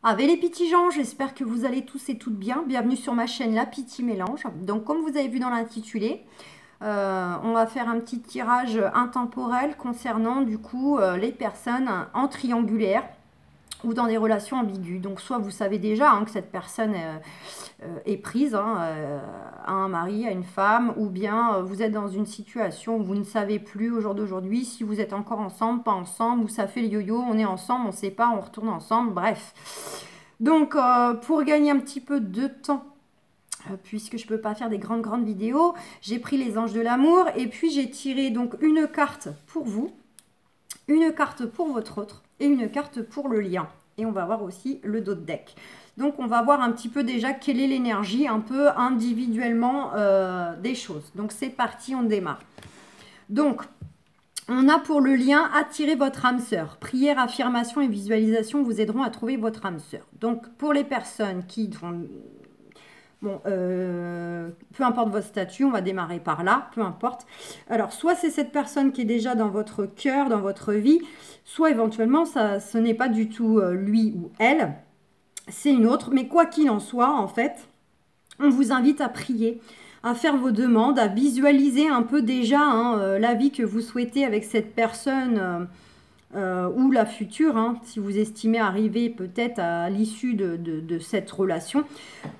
Avec les petits gens, j'espère que vous allez tous et toutes bien. Bienvenue sur ma chaîne La Petite Mélange. Donc comme vous avez vu dans l'intitulé, on va faire un petit tirage intemporel concernant du coup les personnes en triangulaire ou dans des relations ambiguës. Donc soit vous savez déjà que cette personne est prise à un mari, à une femme, ou bien vous êtes dans une situation où vous ne savez plus au jour d'aujourd'hui si vous êtes encore ensemble, pas ensemble, ou ça fait le yo-yo, on est ensemble, on ne sait pas, on retourne ensemble, bref. Donc pour gagner un petit peu de temps, puisque je ne peux pas faire des grandes vidéos, j'ai pris les anges de l'amour et puis j'ai tiré donc une carte pour vous, une carte pour votre autre et une carte pour le lien. Et on va voir aussi le dos de deck. Donc on va voir un petit peu déjà quelle est l'énergie un peu individuellement des choses. Donc c'est parti, on démarre. Donc on a pour le lien attirer votre âme sœur. Prière, affirmation et visualisation vous aideront à trouver votre âme sœur. Donc pour les personnes qui font... Bon, peu importe votre statut, on va démarrer par là, peu importe. Alors, soit c'est cette personne qui est déjà dans votre cœur, dans votre vie, soit éventuellement, ce n'est pas du tout lui ou elle, c'est une autre. Mais quoi qu'il en soit, en fait, on vous invite à prier, à faire vos demandes, à visualiser un peu déjà la vie que vous souhaitez avec cette personne ou la future, si vous estimez arriver peut-être à l'issue de cette relation,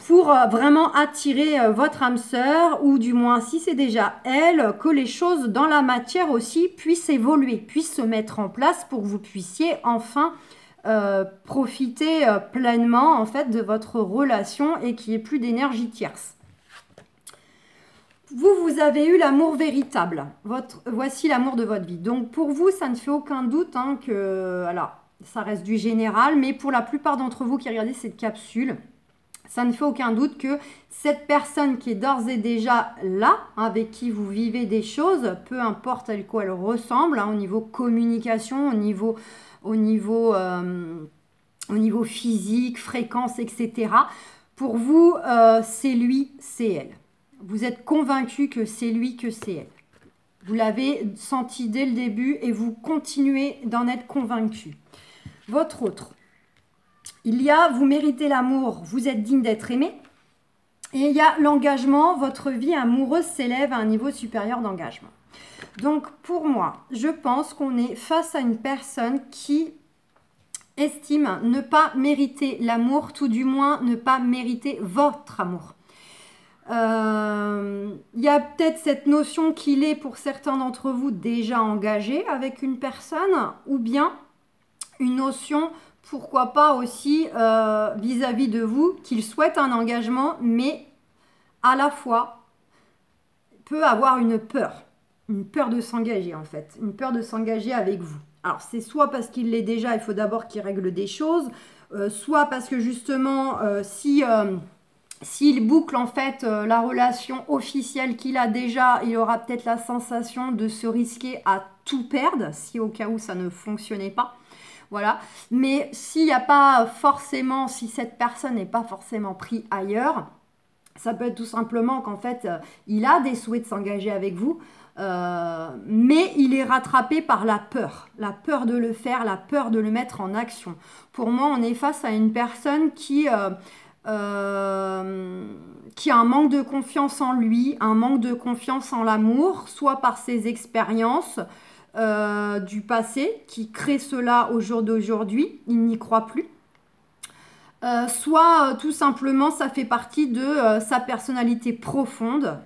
pour vraiment attirer votre âme sœur, ou du moins si c'est déjà elle, que les choses dans la matière aussi puissent évoluer, puissent se mettre en place pour que vous puissiez enfin profiter pleinement en fait de votre relation et qu'il n'y ait plus d'énergie tierce. Vous avez eu l'amour véritable. Voici l'amour de votre vie. Donc, pour vous, ça ne fait aucun doute que... Alors, ça reste du général, mais pour la plupart d'entre vous qui regardez cette capsule, ça ne fait aucun doute que cette personne qui est d'ores et déjà là, avec qui vous vivez des choses, peu importe à quoi elle ressemble, au niveau communication, au niveau physique, fréquence, etc. Pour vous, c'est lui, c'est elle. Vous êtes convaincu que c'est lui, que c'est elle. Vous l'avez senti dès le début et vous continuez d'en être convaincu. Votre autre. Il y a, vous méritez l'amour, vous êtes digne d'être aimé. Et il y a l'engagement, votre vie amoureuse s'élève à un niveau supérieur d'engagement. Donc pour moi, je pense qu'on est face à une personne qui estime ne pas mériter l'amour, tout du moins ne pas mériter votre amour. Il y a peut-être cette notion qu'il est pour certains d'entre vous déjà engagé avec une personne, ou bien une notion, pourquoi pas aussi vis-à-vis de vous, qu'il souhaite un engagement, mais à la fois peut avoir une peur de s'engager en fait, une peur de s'engager avec vous. Alors c'est soit parce qu'il l'est déjà, il faut d'abord qu'il règle des choses, soit parce que justement s'il boucle en fait la relation officielle qu'il a déjà, il aura peut-être la sensation de se risquer à tout perdre, si au cas où ça ne fonctionnait pas. Voilà. Mais s'il n'y a pas forcément, si cette personne n'est pas forcément prise ailleurs, ça peut être tout simplement qu'en fait, il a des souhaits de s'engager avec vous, mais il est rattrapé par la peur de le faire, la peur de le mettre en action. Pour moi, on est face à une personne qui a un manque de confiance en lui, un manque de confiance en l'amour, soit par ses expériences du passé, qui crée cela au jour d'aujourd'hui, il n'y croit plus. Soit tout simplement ça fait partie de sa personnalité profonde,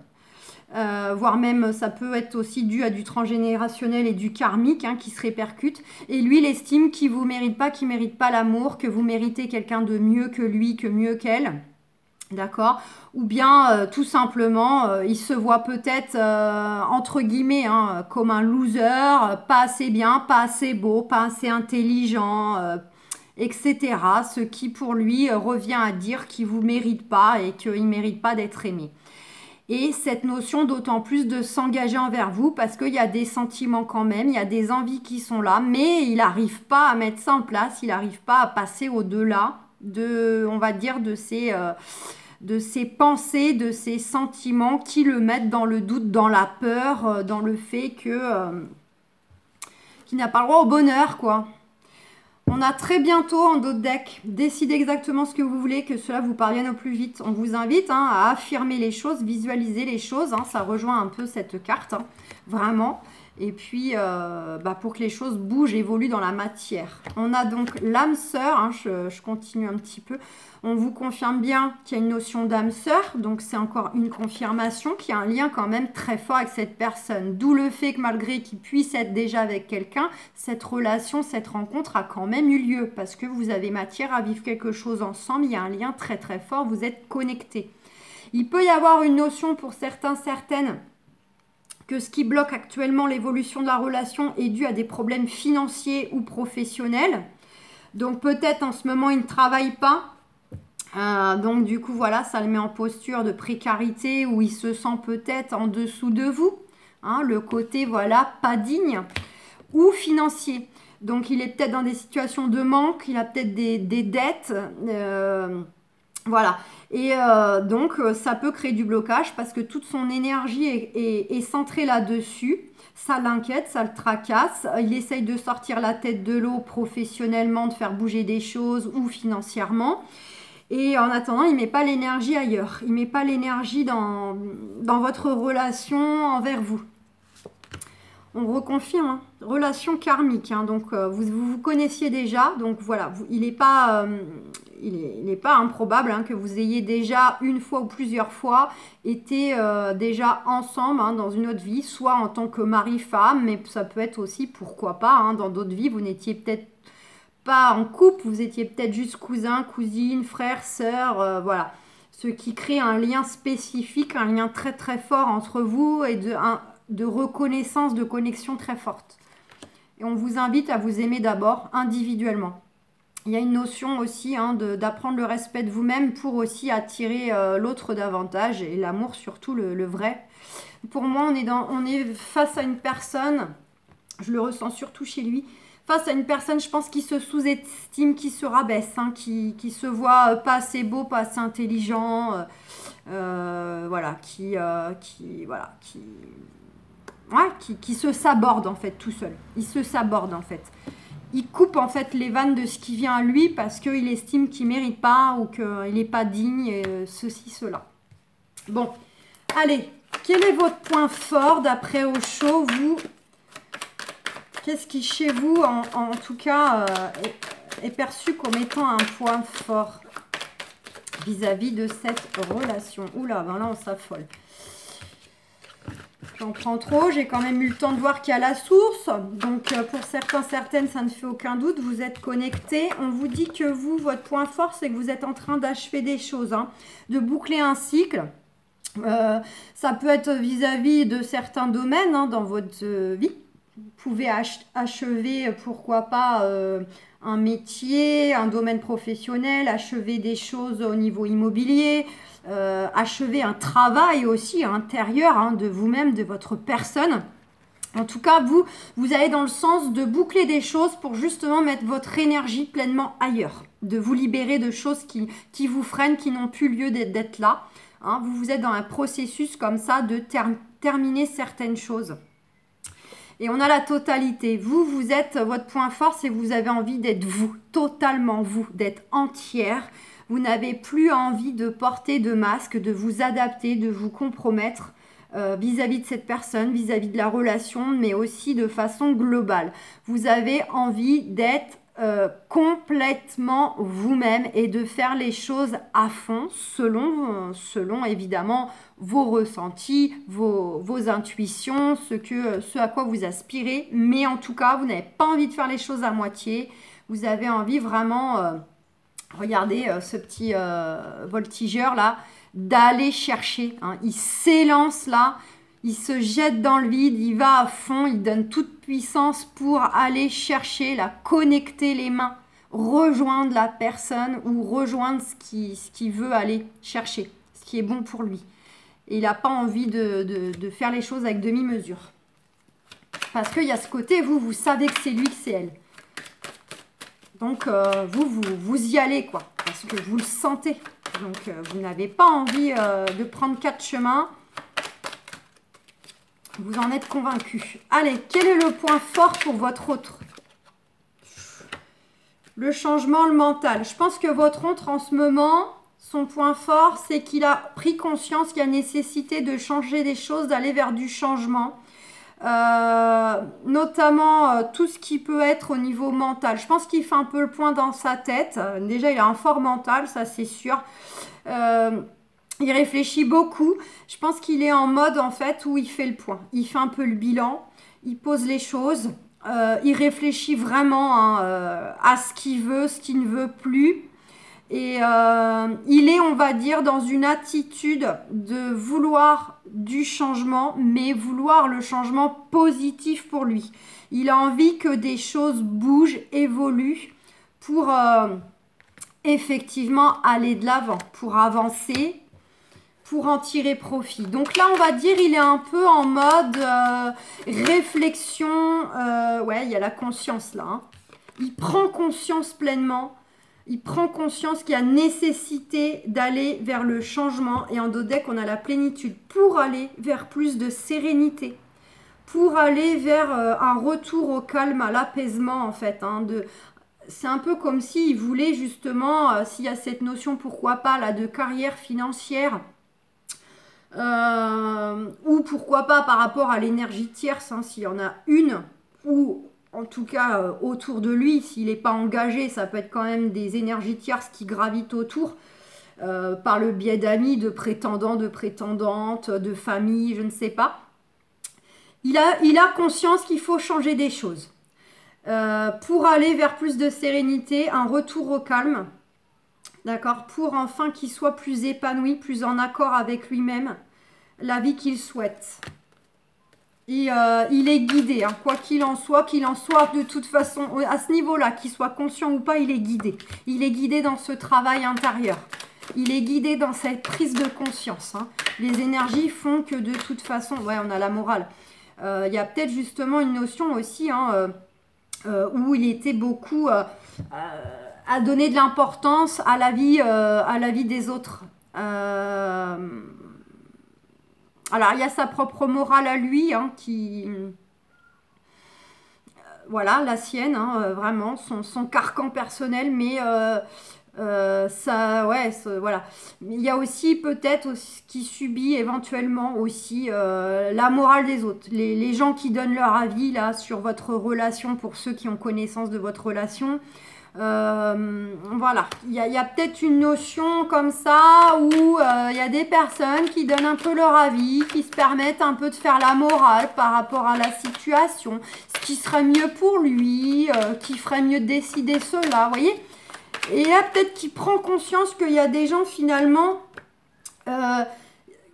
voire même ça peut être aussi dû à du transgénérationnel et du karmique qui se répercute, et lui il estime qu'il ne vous mérite pas, qu'il ne mérite pas l'amour, que vous méritez quelqu'un de mieux que lui, que mieux qu'elle, d'accord, ou bien tout simplement il se voit peut-être entre guillemets comme un loser, pas assez bien, pas assez beau, pas assez intelligent, etc. Ce qui pour lui revient à dire qu'il ne vous mérite pas et qu'il ne mérite pas d'être aimé. Et cette notion d'autant plus de s'engager envers vous parce qu'il y a des sentiments quand même, il y a des envies qui sont là, mais il n'arrive pas à mettre ça en place, il n'arrive pas à passer au-delà de, on va dire, de ses pensées, de ses sentiments qui le mettent dans le doute, dans la peur, dans le fait que qu'il n'a pas le droit au bonheur, quoi. On a très bientôt en dos de deck. Décidez exactement ce que vous voulez, que cela vous parvienne au plus vite. On vous invite à affirmer les choses, visualiser les choses. Ça rejoint un peu cette carte, vraiment. Et puis, pour que les choses bougent, évoluent dans la matière. On a donc l'âme sœur. Je continue un petit peu. On vous confirme bien qu'il y a une notion d'âme sœur. Donc, c'est encore une confirmation qu'il y a un lien quand même très fort avec cette personne. D'où le fait que malgré qu'il puisse être déjà avec quelqu'un, cette relation, cette rencontre a quand même eu lieu. Parce que vous avez matière à vivre quelque chose ensemble. Il y a un lien très très fort. Vous êtes connectés. Il peut y avoir une notion pour certains, certaines, que ce qui bloque actuellement l'évolution de la relation est dû à des problèmes financiers ou professionnels. Donc peut-être en ce moment, il ne travaille pas. Donc du coup, voilà, ça le met en posture de précarité où il se sent peut-être en dessous de vous. Le côté, voilà, pas digne ou financier. Donc il est peut-être dans des situations de manque, il a peut-être des dettes. Voilà. Et donc, ça peut créer du blocage parce que toute son énergie est centrée là-dessus. Ça l'inquiète, ça le tracasse. Il essaye de sortir la tête de l'eau professionnellement, de faire bouger des choses ou financièrement. Et en attendant, il ne met pas l'énergie ailleurs. Il ne met pas l'énergie dans votre relation envers vous. On reconfirme, relation karmique. Donc, vous connaissiez déjà. Donc, voilà, il n'est pas... il n'est pas improbable que vous ayez déjà une fois ou plusieurs fois été déjà ensemble dans une autre vie, soit en tant que mari-femme, mais ça peut être aussi, pourquoi pas, dans d'autres vies, vous n'étiez peut-être pas en couple, vous étiez peut-être juste cousin, cousine, frère, sœur, voilà. Ce qui crée un lien spécifique, un lien très très fort entre vous et de reconnaissance, de connexion très forte. Et on vous invite à vous aimer d'abord individuellement. Il y a une notion aussi d'apprendre le respect de vous-même pour aussi attirer l'autre davantage et l'amour surtout, le vrai. Pour moi, on est face à une personne, je le ressens surtout chez lui, face à une personne, je pense, qui se sous-estime, qui se rabaisse, qui se voit pas assez beau, pas assez intelligent, voilà, qui se saborde en fait tout seul. Il se saborde en fait. Il coupe en fait les vannes de ce qui vient à lui parce qu'il estime qu'il ne mérite pas ou qu'il n'est pas digne, ceci, cela. Bon, allez, quel est votre point fort d'après Osho, vous? Qu'est-ce qui chez vous, en tout cas, est perçu comme étant un point fort vis-à-vis de cette relation? Oula, ben là on s'affole. J'en prends trop, j'ai quand même eu le temps de voir qu'il y a la source. Donc pour certains, certaines, ça ne fait aucun doute. Vous êtes connectés. On vous dit que vous, votre point fort, c'est que vous êtes en train d'achever des choses, de boucler un cycle. Ça peut être vis-à-vis de certains domaines dans votre vie. Vous pouvez achever, pourquoi pas, un métier, un domaine professionnel, achever des choses au niveau immobilier, achever un travail aussi intérieur de vous-même, de votre personne. En tout cas, vous allez dans le sens de boucler des choses pour justement mettre votre énergie pleinement ailleurs, de vous libérer de choses qui vous freinent, qui n'ont plus lieu d'être là. Vous êtes dans un processus comme ça de terminer certaines choses. Et on a la totalité. Vous êtes, votre point fort, c'est que vous avez envie d'être vous, totalement vous, d'être entière. Vous n'avez plus envie de porter de masque, de vous adapter, de vous compromettre vis-à-vis de cette personne, vis-à-vis de la relation, mais aussi de façon globale. Vous avez envie d'être complètement vous-même et de faire les choses à fond selon évidemment vos ressentis, vos intuitions, ce à quoi vous aspirez. Mais en tout cas, vous n'avez pas envie de faire les choses à moitié. Vous avez envie vraiment, regardez ce petit voltigeur là, d'aller chercher. Il s'élance là. Il se jette dans le vide, il va à fond, il donne toute puissance pour aller chercher, connecter les mains, rejoindre la personne ou rejoindre ce qu'il veut aller chercher, ce qui est bon pour lui. Et il n'a pas envie de faire les choses avec demi-mesure. Parce qu'il y a ce côté, vous savez que c'est lui, que c'est elle. Donc, vous y allez, quoi, parce que vous le sentez. Donc, vous n'avez pas envie de prendre 4 chemins. Vous en êtes convaincu. Allez, quel est le point fort pour votre autre? Le changement, le mental. Je pense que votre oncle en ce moment, son point fort, c'est qu'il a pris conscience qu'il y a nécessité de changer des choses, d'aller vers du changement. Notamment tout ce qui peut être au niveau mental. Je pense qu'il fait un peu le point dans sa tête. Déjà, il a un fort mental, ça c'est sûr. Il réfléchit beaucoup. Je pense qu'il est en mode en fait où il fait le point. Il fait un peu le bilan, il pose les choses, il réfléchit vraiment hein, à ce qu'il veut, ce qu'il ne veut plus. Et il est, on va dire, dans une attitude de vouloir du changement, mais vouloir le changement positif pour lui. Il a envie que des choses bougent, évoluent pour effectivement aller de l'avant, pour avancer, pour en tirer profit. Donc là, on va dire, il est un peu en mode réflexion. Ouais, il y a la conscience là. Hein. Il prend conscience pleinement. Il prend conscience qu'il y a nécessité d'aller vers le changement. Et en dos deck, on a la plénitude pour aller vers plus de sérénité. Pour aller vers un retour au calme, à l'apaisement en fait. Hein, c'est un peu comme s'il voulait justement, s'il y a cette notion, pourquoi pas, là, de carrière financière. Ou pourquoi pas par rapport à l'énergie tierce, hein, s'il y en a une, ou en tout cas autour de lui, s'il n'est pas engagé, ça peut être quand même des énergies tierces qui gravitent autour, par le biais d'amis, de prétendants, de prétendantes, de famille, je ne sais pas. Il a conscience qu'il faut changer des choses. Pour aller vers plus de sérénité, un retour au calme, d'accord, pour enfin qu'il soit plus épanoui, plus en accord avec lui-même, la vie qu'il souhaite. Et il est guidé, hein, quoi qu'il en soit de toute façon, à ce niveau-là, qu'il soit conscient ou pas, il est guidé. Il est guidé dans ce travail intérieur. Il est guidé dans cette prise de conscience. Hein. Les énergies font que de toute façon, ouais, on a la morale. Il y a peut-être justement une notion aussi, hein, où il était beaucoup à donner de l'importance à la vie des autres. Alors, il y a sa propre morale à lui, hein, qui... voilà, la sienne, hein, vraiment, son carcan personnel, mais ça, ouais, voilà. Il y a aussi peut-être qui subit éventuellement aussi la morale des autres. Les gens qui donnent leur avis, là, sur votre relation, pour ceux qui ont connaissance de votre relation... voilà, il y a peut-être une notion comme ça où il y a des personnes qui donnent un peu leur avis, qui se permettent un peu de faire la morale par rapport à la situation, ce qui serait mieux pour lui, qui ferait mieux de décider cela, vous voyez. Et là, peut-être qu'il prend conscience qu'il y a des gens finalement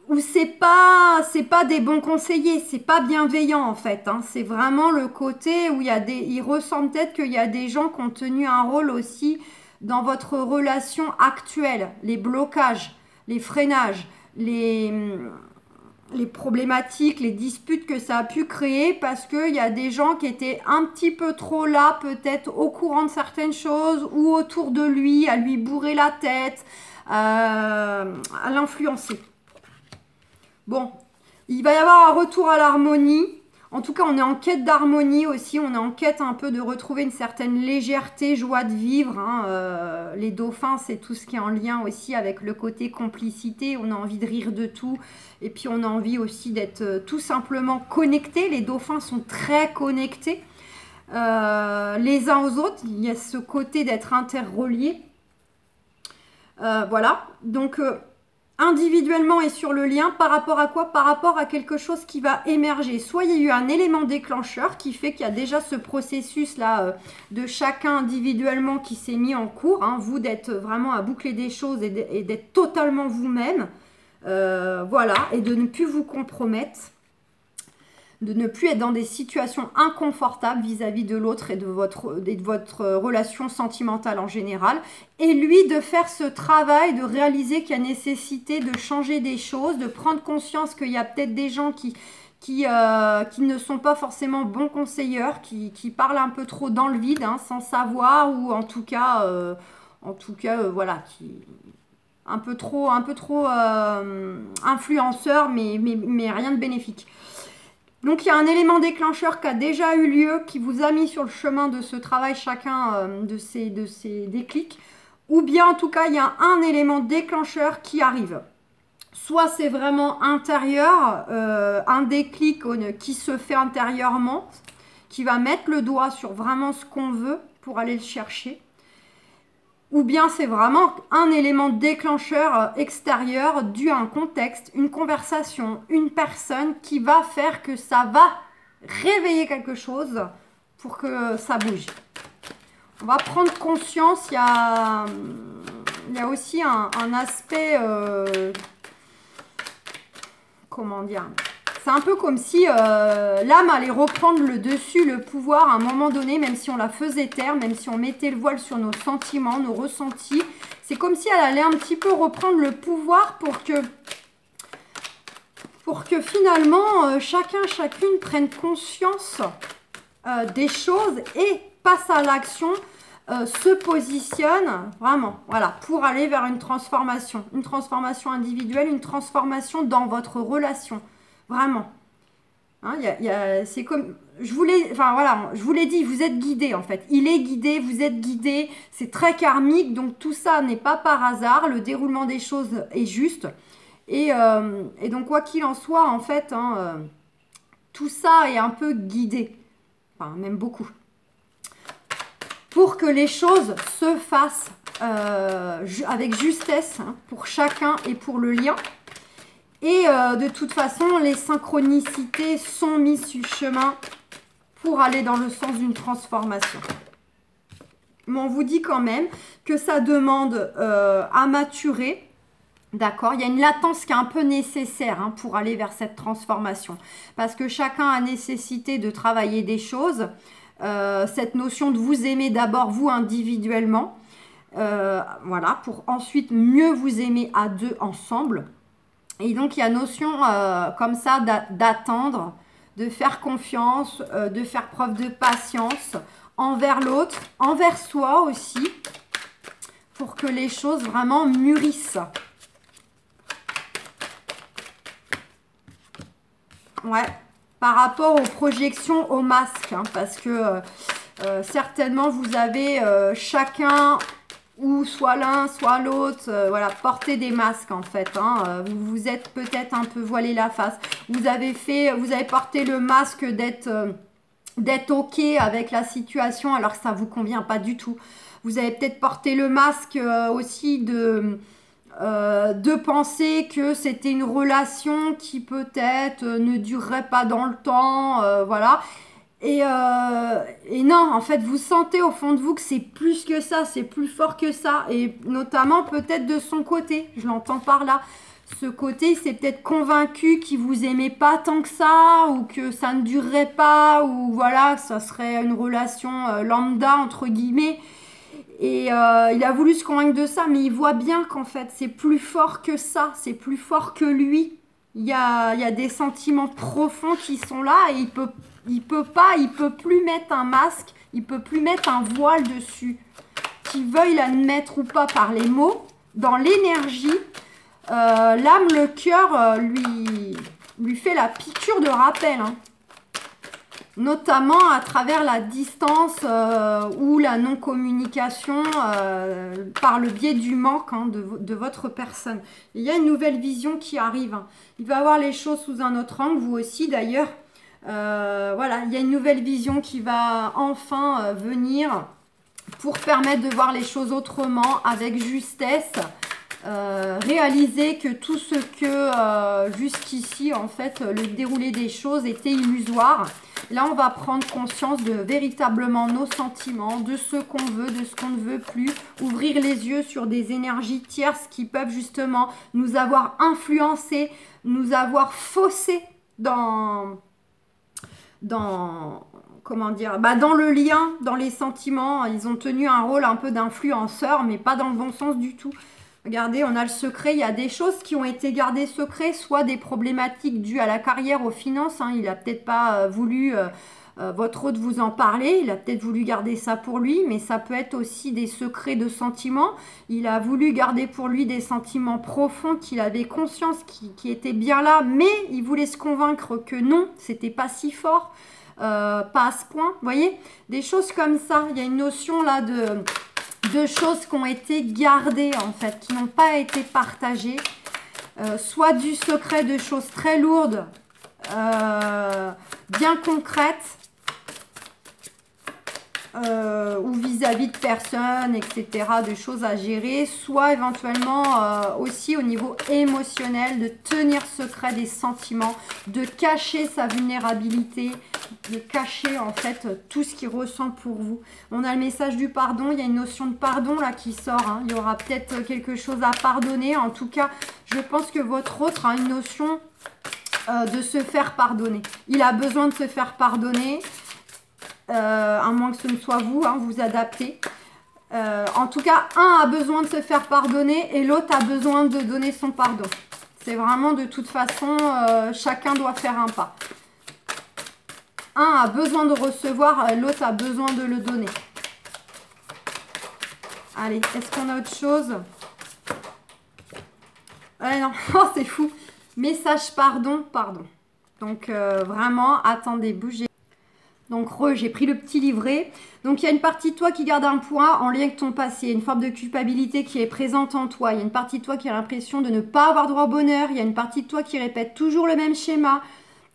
où c'est pas des bons conseillers, c'est pas bienveillant en fait. Hein. C'est vraiment le côté où il ressent peut-être qu'il y a des gens qui ont tenu un rôle aussi dans votre relation actuelle, les blocages, les freinages, les problématiques, les disputes que ça a pu créer parce qu'il y a des gens qui étaient un petit peu trop là, peut-être au courant de certaines choses ou autour de lui, à lui bourrer la tête, à l'influencer. Bon, il va y avoir un retour à l'harmonie. En tout cas, on est en quête d'harmonie aussi. On est en quête un peu de retrouver une certaine légèreté, joie de vivre. Hein. Les dauphins, c'est tout ce qui est en lien aussi avec le côté complicité. On a envie de rire de tout. Et puis, on a envie aussi d'être tout simplement connectés. Les dauphins sont très connectés les uns aux autres. Il y a ce côté d'être interreliés. Voilà. Donc... individuellement et sur le lien, par rapport à quoi? Par rapport à quelque chose qui va émerger. Soit il y a eu un élément déclencheur qui fait qu'il y a déjà ce processus-là de chacun individuellement qui s'est mis en cours. Hein, vous d'être vraiment à boucler des choses et d'être totalement vous-même. Voilà, et de ne plus vous compromettre. De ne plus être dans des situations inconfortables vis-à-vis de l'autre et de votre relation sentimentale en général. Et lui, de faire ce travail, de réaliser qu'il y a nécessité de changer des choses, de prendre conscience qu'il y a peut-être des gens qui ne sont pas forcément bons conseilleurs, qui parlent un peu trop dans le vide, hein, sans savoir, ou en tout cas, voilà, qui... un peu trop influenceurs, mais rien de bénéfique. Donc il y a un élément déclencheur qui a déjà eu lieu, qui vous a mis sur le chemin de ce travail chacun de ces déclics. Ou bien en tout cas il y a un élément déclencheur qui arrive. Soit c'est vraiment intérieur, un déclic qui se fait intérieurement, qui va mettre le doigt sur vraiment ce qu'on veut pour aller le chercher. Ou bien c'est vraiment un élément déclencheur extérieur dû à un contexte, une conversation, une personne qui va faire que ça va réveiller quelque chose pour que ça bouge. On va prendre conscience, il y a aussi un aspect, comment dire, c'est un peu comme si l'âme allait reprendre le dessus, le pouvoir à un moment donné, même si on la faisait taire, même si on mettait le voile sur nos sentiments, nos ressentis. C'est comme si elle allait un petit peu reprendre le pouvoir pour que finalement, chacune prenne conscience des choses et passe à l'action, se positionne vraiment, voilà, pour aller vers une transformation individuelle, une transformation dans votre relation. Vraiment. Hein, c'est comme, je vous l'ai dit, vous êtes guidé en fait. Il est guidé, vous êtes guidé. C'est très karmique, donc tout ça n'est pas par hasard. Le déroulement des choses est juste. Et donc quoi qu'il en soit, en fait, tout ça est un peu guidé. Enfin, même beaucoup. Pour que les choses se fassent avec justesse, hein, pour chacun et pour le lien. Et de toute façon, les synchronicités sont mises sur le chemin pour aller dans le sens d'une transformation. Mais on vous dit quand même que ça demande à maturer. D'accord, il y a une latence qui est un peu nécessaire hein, pour aller vers cette transformation. Parce que chacun a nécessité de travailler des choses. Cette notion de vous aimer d'abord, vous individuellement. Voilà, pour ensuite mieux vous aimer à deux ensemble. Et donc, il y a notion comme ça d'attendre, de faire confiance, de faire preuve de patience envers l'autre, envers soi aussi, pour que les choses vraiment mûrissent. Ouais, par rapport aux projections au masque, hein, parce que certainement, vous avez chacun... ou soit l'un, soit l'autre, voilà, porter des masques en fait. Hein, vous vous êtes peut-être un peu voilé la face. Vous avez porté le masque d'être ok avec la situation alors que ça ne vous convient pas du tout. Vous avez peut-être porté le masque aussi de penser que c'était une relation qui peut-être ne durerait pas dans le temps, voilà. Et non, en fait, vous sentez au fond de vous que c'est plus que ça, c'est plus fort que ça. Et notamment peut-être de son côté, je l'entends par là. Ce côté, c'est peut-être convaincu qu'il vous aimait pas tant que ça, ou que ça ne durerait pas, ou voilà, que ça serait une relation lambda, entre guillemets. Et il a voulu se convaincre de ça, mais il voit bien qu'en fait, c'est plus fort que ça, c'est plus fort que lui. Il y a des sentiments profonds qui sont là et il peut plus mettre un masque, il peut plus mettre un voile dessus. Qu'il veuille l'admettre ou pas par les mots, dans l'énergie, l'âme, le cœur lui fait la piqûre de rappel. Hein. Notamment à travers la distance ou la non-communication par le biais du manque hein, de votre personne. Il y a une nouvelle vision qui arrive. Hein. Il va voir les choses sous un autre angle, vous aussi d'ailleurs. Voilà, il y a une nouvelle vision qui va enfin venir pour permettre de voir les choses autrement, avec justesse. Réaliser que tout ce que jusqu'ici, en fait, le déroulé des choses était illusoire. Là, on va prendre conscience de véritablement nos sentiments, de ce qu'on veut, de ce qu'on ne veut plus. Ouvrir les yeux sur des énergies tierces qui peuvent justement nous avoir influencés, nous avoir faussés dans comment dire, dans le lien, dans les sentiments. Ils ont tenu un rôle un peu d'influenceur, mais pas dans le bon sens du tout. Regardez, on a le secret, il y a des choses qui ont été gardées secrets, soit des problématiques dues à la carrière, aux finances. Hein, il n'a peut-être pas voulu votre hôte vous en parlait, il a peut-être voulu garder ça pour lui, mais ça peut être aussi des secrets de sentiments. Il a voulu garder pour lui des sentiments profonds qu'il avait conscience qui étaient bien là, mais il voulait se convaincre que non, c'était pas si fort, pas à ce point. Vous voyez, des choses comme ça. Il y a une notion là de choses qui ont été gardées en fait, qui n'ont pas été partagées. Soit du secret de choses très lourdes, bien concrètes, ou vis-à-vis de personnes, etc., de choses à gérer, soit éventuellement aussi au niveau émotionnel, de tenir secret des sentiments, de cacher sa vulnérabilité, de cacher en fait tout ce qu'il ressent pour vous. On a le message du pardon, il y a une notion de pardon là qui sort, hein. Il y aura peut-être quelque chose à pardonner. En tout cas, je pense que votre autre a une notion de se faire pardonner. Il a besoin de se faire pardonner. À moins que ce ne soit vous, hein, vous adaptez. En tout cas, un a besoin de se faire pardonner et l'autre a besoin de donner son pardon. C'est vraiment de toute façon, chacun doit faire un pas. Un a besoin de recevoir, l'autre a besoin de le donner. Allez, est-ce qu'on a autre chose? Ouais, non, oh, c'est fou. Message pardon, pardon. Donc, vraiment, attendez, bougez. Donc, j'ai pris le petit livret. Donc, il y a une partie de toi qui garde un poids en lien avec ton passé. Il y a une forme de culpabilité qui est présente en toi. Il y a une partie de toi qui a l'impression de ne pas avoir droit au bonheur. Il y a une partie de toi qui répète toujours le même schéma.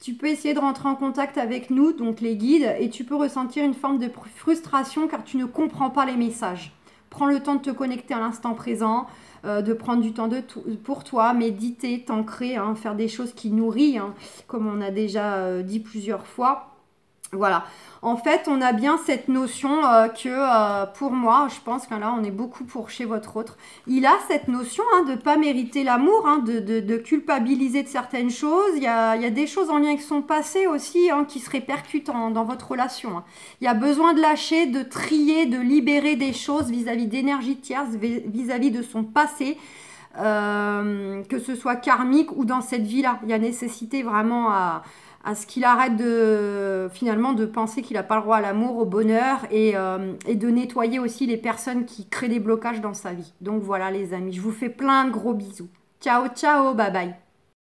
Tu peux essayer de rentrer en contact avec nous, donc les guides, et tu peux ressentir une forme de frustration car tu ne comprends pas les messages. Prends le temps de te connecter à l'instant présent, de prendre du temps pour toi, méditer, t'ancrer, hein, faire des choses qui nourrissent, hein, comme on a déjà dit plusieurs fois. Voilà, en fait, on a bien cette notion que pour moi, je pense que là, on est beaucoup pour chez votre autre. Il a cette notion hein, de ne pas mériter l'amour, hein, de culpabiliser de certaines choses. Il y a des choses en lien avec son passé aussi hein, qui se répercutent dans votre relation. Hein. Il y a besoin de lâcher, de trier, de libérer des choses vis-à-vis d'énergie tierce, vis-à-vis de son passé. Que ce soit karmique ou dans cette vie-là. Il y a nécessité vraiment à ce qu'il arrête finalement de penser qu'il n'a pas le droit à l'amour, au bonheur et de nettoyer aussi les personnes qui créent des blocages dans sa vie. Donc voilà les amis, je vous fais plein de gros bisous. Ciao, ciao, bye bye.